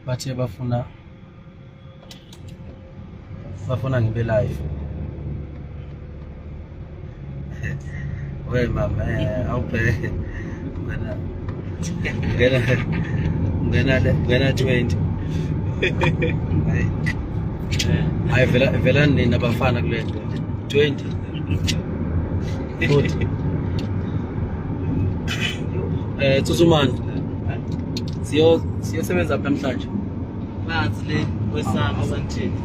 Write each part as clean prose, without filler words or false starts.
bathi bafuna ngibe live. Well mama, awuphele ngena 20. Hayi vela nina bafana kule 20. Good. Tsutsumani. Siyosebenza namhlanje. Nansi le kwesami santhini.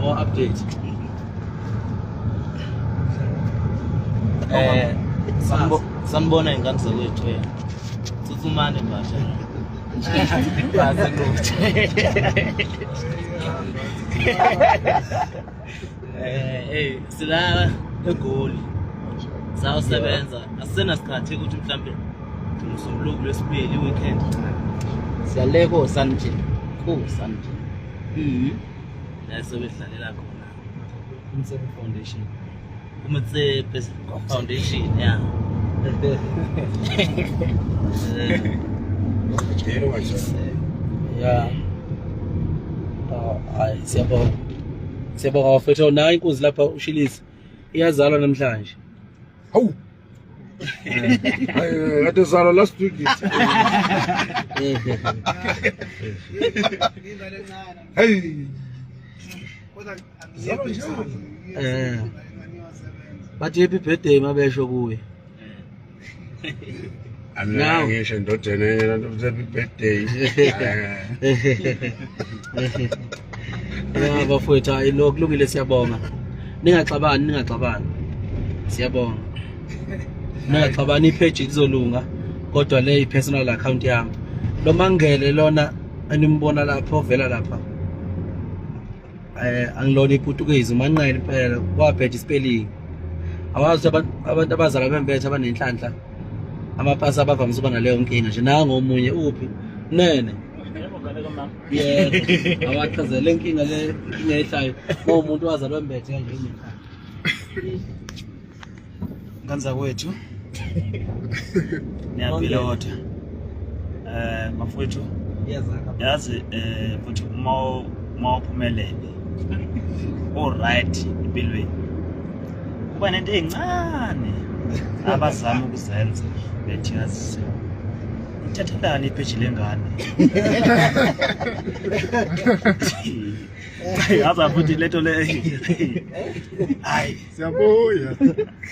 Our update. Sanibona ingane zakwethu wena. Tsutsumani basha. Base ngokuthi. Sila eGoli. Sawusebenza. Asena sikhathi ukuthi mhlambe umsombuluko lesibili weekend. Siyaleko santhini. Santhini. La sebedlalela khona. Umtse Foundation. Umtse Foundation yeah. Yeah. Hayi siyabonga bafethu nayo inkunzi lapha ushilisi iyazalwa namhlanje. Hawu. Kade zalwa last week. Hey. Bathi happy birthday mabesho kuwe. Now ngisho ndodana happy birthday. Yeah bafethu hayi lo kulungile siyabonga. Ningaxabani. Siyabonga. Ningaxabani ipage izolunga kodwa le personal account yami. Lo mangele lona animbona lapha ovela lapha. Angilona iPortuguese umanqele phela kwaphethe spelling. Awazi abantu abazala bembethe abanenhlanhla. Amapasi abavamise ukuba naleyo nkinga nje nanga omunye uphi nene. Yeah. Awachazele inkinga le ingehlayo. Umuntu wazalwa embethe kanje enenhlanhla. Nganza kwethu. Niyapilota. Mafowethu. Yazi futhi uma uphumelele. Alright empilweni. Kuba nento encane abazama ukuzenza bethi yazi uthathelani ipage lengane. Yaza futhi leto le. Hayi Siyabuya.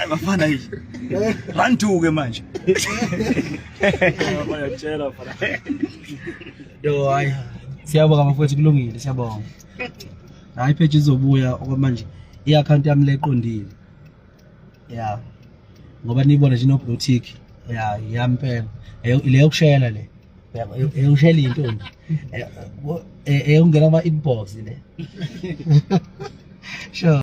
abafana yini. Rantuke manje. Bayatshela fana. Do hayi siyabonga mafowethu kulungile siyabonga. Hayi page izobuya okwamanje iaccount yami leqondile. Yeah. Ngoba nibona nje no blue tick. Yeah, yampela. Ile yokushela le. Ushela intombi. Ungena ama inbox le. Sure.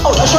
Oh, that's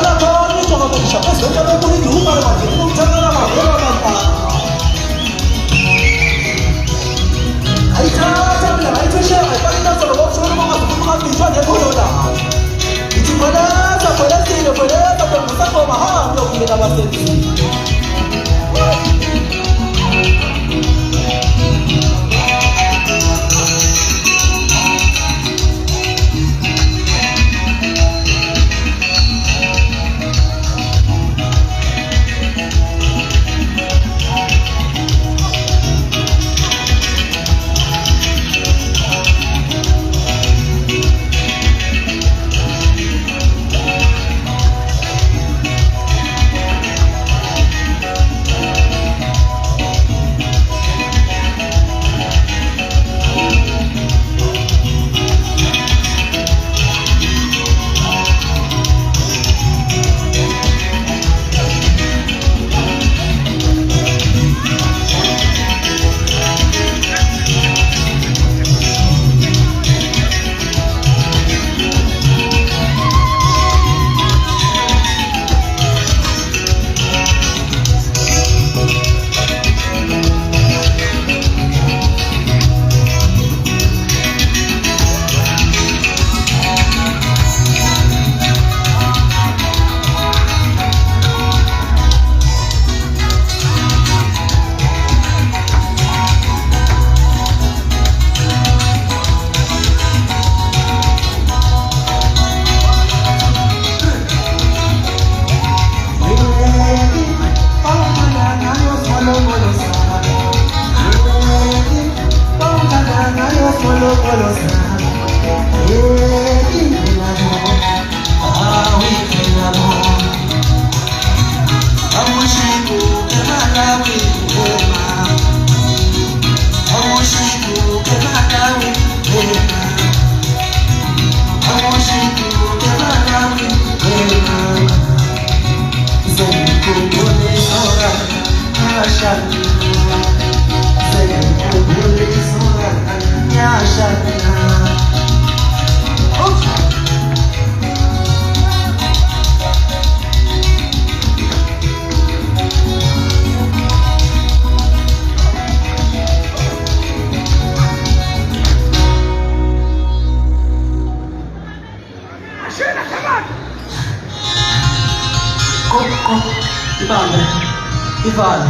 Ivale.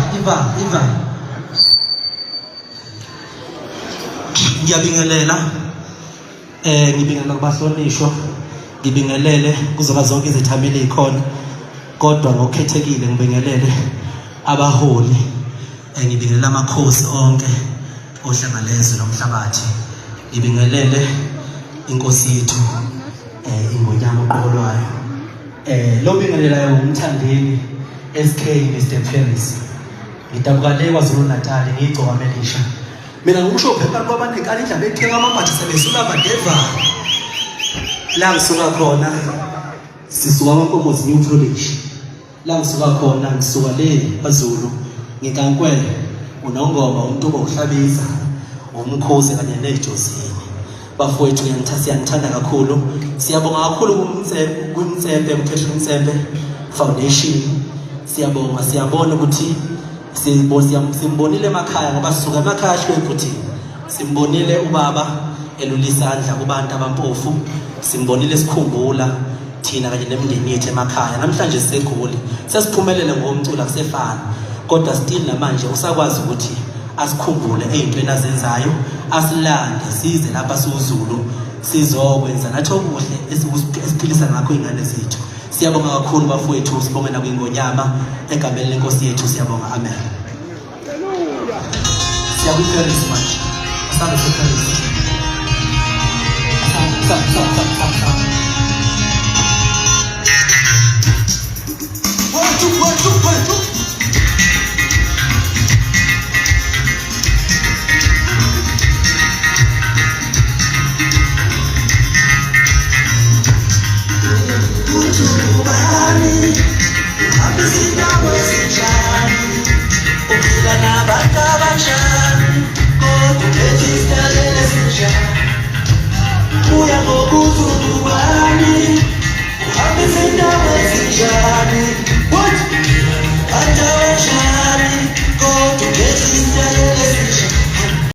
Ngiyabingelela ngibingelela kubahlonishwa, ngibingelele kuzoba zonke izithameli ezikhona, kodwa ngokukhethekile ngibingelele abaholi, ngibingelela amakhosi onke ohlangalezwe nomhlabathi, ngibingelele inkosi yethu ingonyama oqokolwayo, lo bingelelayo umthandeni SK Mr Paris. Ngidabuka le KwaZulu Natal ngigcoka Melisha. Mina ngikusho phela ngoba nenkani indaba ethenga amamathe sebezula badeva. La ngisuka khona sisuka kwaNkomozi New Village. La ngisuka khona ngisuka le KwaZulu nginkankwele uNongoma umuntu obuhlabisa umkhosi kanye nejozini. Bafowethu ngiyangithanda kakhulu. Siyabonga kakhulu kumtsembe umthetho Foundation. Siyabona ukuthi simbonile emakhaya ngoba sisuka emakhaya futhi simbonile ubaba elulisandla kubantu abampofu, simbonile sikhumbula thina kanye nemindeni yethu emakhaya. Namhlanje sisegoli sesiphumelele ngomculo akusefana, kodwa still namanje usakwazi ukuthi asikhumbule ezintweni azenzayo, asilande size lapha siwuZulu sizokwenza nathi okuhle esiphilisa ngakho izingane zethu. Siyabonga kakhulu bafowethu, sibongela kwingonyama egameni lenkosi yethu, siyabonga. Amen. Siyabonga manje. Asante Paris. Sa. 1 2 1 2 1 2